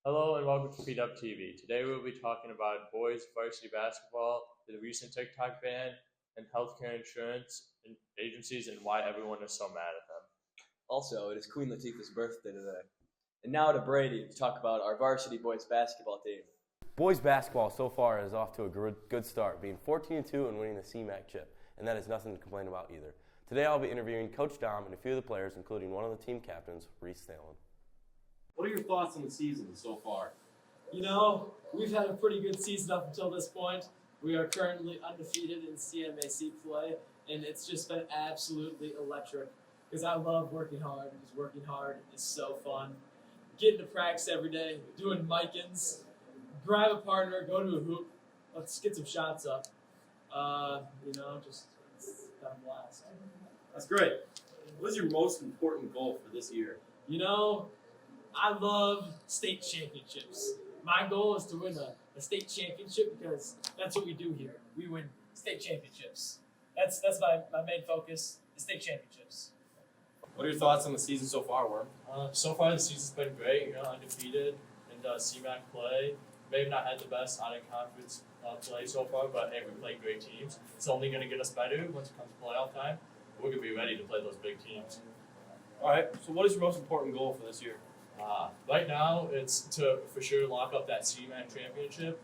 Hello and welcome to PDubTV. Today we'll be talking about boys varsity basketball, the recent TikTok ban, and healthcare insurance agencies and why everyone is so mad at them. Also, it is Queen Latifah's birthday today. And now to Brady to talk about our varsity boys basketball team. Boys basketball so far is off to a good start, being 14-2 and winning the CMAC chip, and that is nothing to complain about either. Today I'll be interviewing Coach Dom and a few of the players, including one of the team captains, Reese Thalen. What are your thoughts on the season so far? You know, we've had a pretty good season up until this point. We are currently undefeated in CMAC play, and it's just been absolutely electric because I love working hard, because working hard is so fun. Getting to practice every day, doing mic-ins, grab a partner, go to a hoop, let's get some shots up. Just it's been a blast. That's great. What is your most important goal for this year? You know, I love state championships. My goal is to win a state championship because that's what we do here. We win state championships. That's my main focus, the state championships. What are your thoughts on the season so far, Worm? So far the season's been great, undefeated in CMAC play. Maybe not had the best out-of-conference play so far, but hey, we're playing great teams. It's only going to get us better once it comes to playoff time. We're going to be ready to play those big teams. All right, so what is your most important goal for this year? Right now, it's to for sure lock up that CMAC championship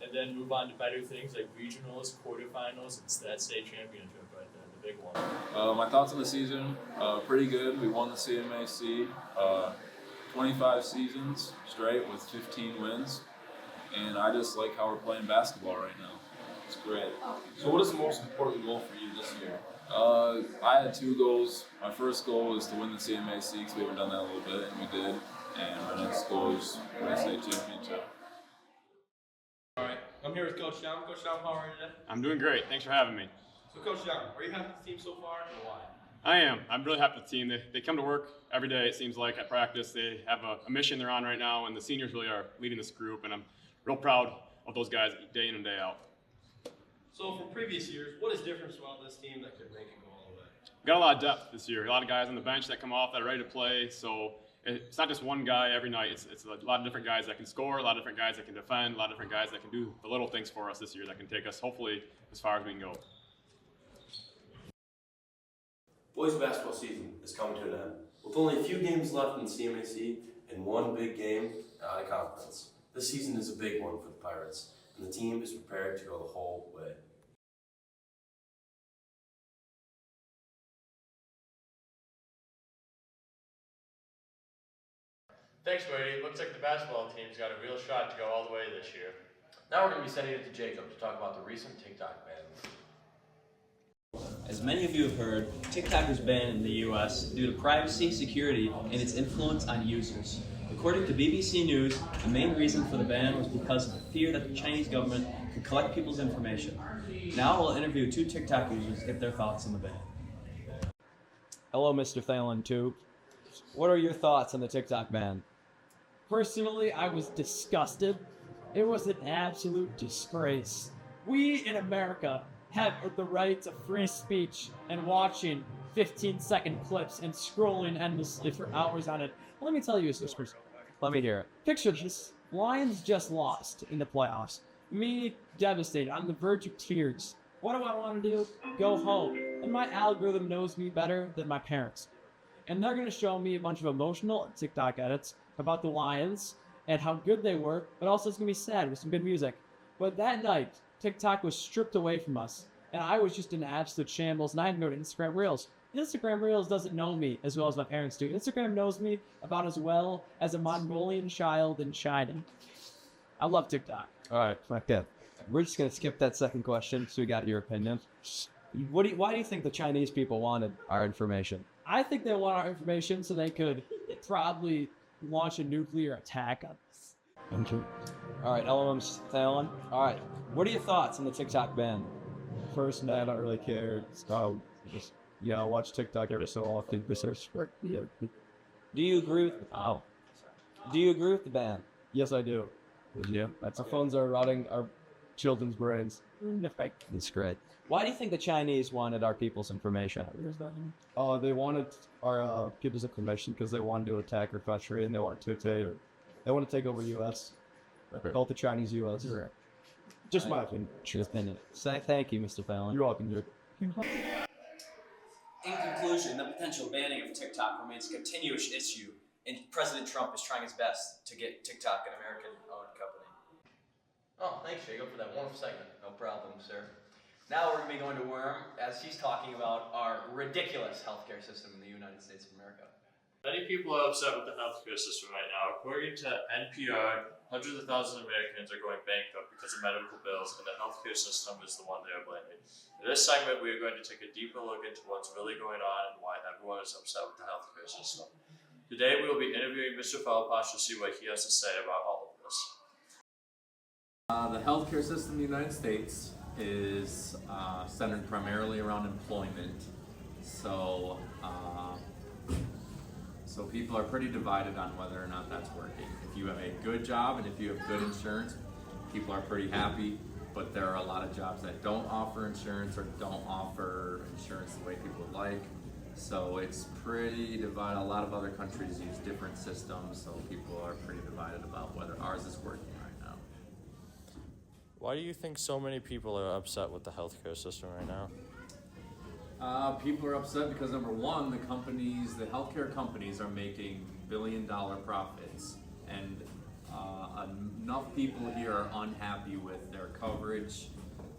and then move on to better things like regionals, quarterfinals, and that state championship right there, the big one. My thoughts on the season, pretty good. We won the CMAC, 25 seasons straight with 15 wins, and I just like how we're playing basketball right now. It's great. So what is the most important goal for you this year? I had two goals. My first goal was to win the CMAC because we haven't done that a little bit, and we did. And my next goal is win the state championship. All right, I'm here with Coach Dom. Coach Dom, how are you today? I'm doing great. Thanks for having me. So Coach Dom, are you happy with the team so far and why? I am. I'm really happy with the team. They come to work every day, it seems like, at practice. They have a mission they're on right now, and the seniors really are leading this group, and I'm real proud of those guys day in and day out. So from previous years, what is different about this team that could make it go all the way? Got a lot of depth this year. A lot of guys on the bench that come off that are ready to play. So it's not just one guy every night. It's a lot of different guys that can score, a lot of different guys that can defend, a lot of different guys that can do the little things for us this year that can take us, hopefully, as far as we can go. Boys basketball season is coming to an end, with only a few games left in the CMAC and one big game out of conference. This season is a big one for the Pirates, and the team is prepared to go the whole way. Thanks, Brady. Looks like the basketball team's got a real shot to go all the way this year. Now we're going to be sending it to Jacob to talk about the recent TikTok ban. As many of you have heard, TikTok was banned in the US due to privacy, security, and its influence on users. According to BBC News, the main reason for the ban was because of the fear that the Chinese government could collect people's information. Now we'll interview two TikTok users to get their thoughts on the ban. Hello, Mr. Thalen, too. What are your thoughts on the TikTok ban? Personally, I was disgusted. It was an absolute disgrace. We in America have the right to free speech and watching 15-second clips and scrolling endlessly for hours on it. Let me tell you a story. Let me hear it. Picture this. Lions just lost in the playoffs. Me, devastated, on the verge of tears. What do I want to do? Go home. And my algorithm knows me better than my parents. And they're going to show me a bunch of emotional TikTok edits about the Lions and how good they were, but also it's going to be sad with some good music. But that night, TikTok was stripped away from us, and I was just in absolute shambles, and I had to go to Instagram Reels. Instagram Reels doesn't know me as well as my parents do. Instagram knows me about as well as a Mongolian child in China. I love TikTok. All right, okay. We're just going to skip that second question, so we got your opinion. Why do you think the Chinese people wanted our information? I think they want our information so they could probably launch a nuclear attack on us. Okay. All right, LM's Thalen. All right, what are your thoughts on the TikTok ban? Personally, I don't really care. Just I watch TikTok every so often. Do you agree with? Oh. Do you agree with the ban? Yes, I do. Yeah. Our phones are rotting our children's brains. That's great. Why do you think the Chinese wanted our people's information? They wanted our people's information because they wanted to attack our country and they wanted to They want to take over U.S. Call it the Chinese U.S. Just my opinion. True opinion. Say thank you, Mr. Fallon. You're welcome, Jake. In conclusion, the potential banning of TikTok remains a continuous issue, and President Trump is trying his best to get TikTok an American-owned company. Oh, thanks, Jacob, for that warm segment. No problem, sir. Now we're going to be going to Worm, as he's talking about our ridiculous healthcare system in the United States of America. Many people are upset with the healthcare system right now. According to NPR, hundreds of thousands of Americans are going bankrupt because of medical bills, and the healthcare system is the one they are blaming. In this segment, we are going to take a deeper look into what's really going on and why everyone is upset with the healthcare system. Today, we will be interviewing Mr. Falpash to see what he has to say about all of this. The healthcare system in the United States is centered primarily around employment. So people are pretty divided on whether or not that's working. If you have a good job and if you have good insurance, people are pretty happy, but there are a lot of jobs that don't offer insurance or don't offer insurance the way people would like. So it's pretty divided. A lot of other countries use different systems, so people are pretty divided about whether ours is working right now. Why do you think so many people are upset with the healthcare system right now? People are upset because, number one, the healthcare companies are making billion-dollar profits, and enough people here are unhappy with their coverage,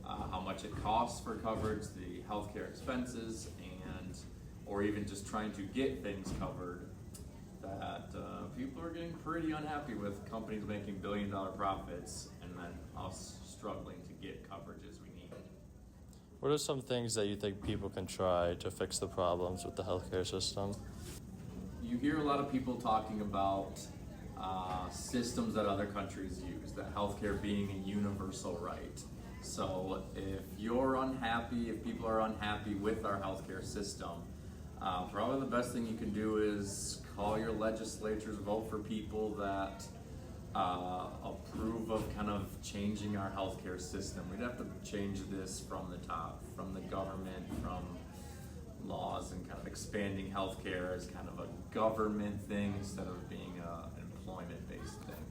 how much it costs for coverage, the healthcare expenses, or even just trying to get things covered, that people are getting pretty unhappy with companies making billion-dollar profits and then us struggling to get coverages we need. What are some things that you think people can try to fix the problems with the healthcare system? You hear a lot of people talking about systems that other countries use, that healthcare being a universal right. So if people are unhappy with our healthcare system, probably the best thing you can do is call your legislatures, vote for people that approve of kind of changing our healthcare system. We'd have to change this from the top, from the government, from laws, and kind of expanding healthcare as kind of a government thing instead of being an employment-based thing.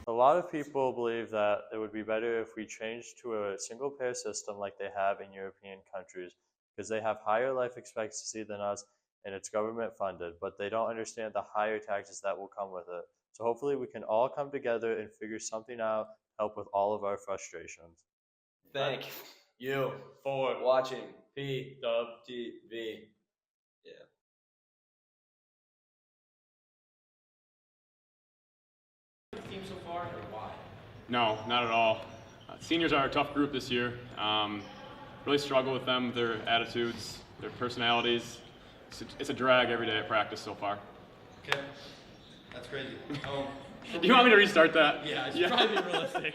A lot of people believe that it would be better if we changed to a single-payer system like they have in European countries, because they have higher life expectancy than us and it's government funded, but they don't understand the higher taxes that will come with it. So hopefully we can all come together and figure something out to help with all of our frustrations. Thank you for watching PDubTV. Yeah. Team so far, or why? No, not at all. Seniors are a tough group this year. Really struggle with them, their attitudes, their personalities. It's a drag every day at practice so far. Okay, that's crazy. Do you want me to restart that? Yeah, it's probably realistic.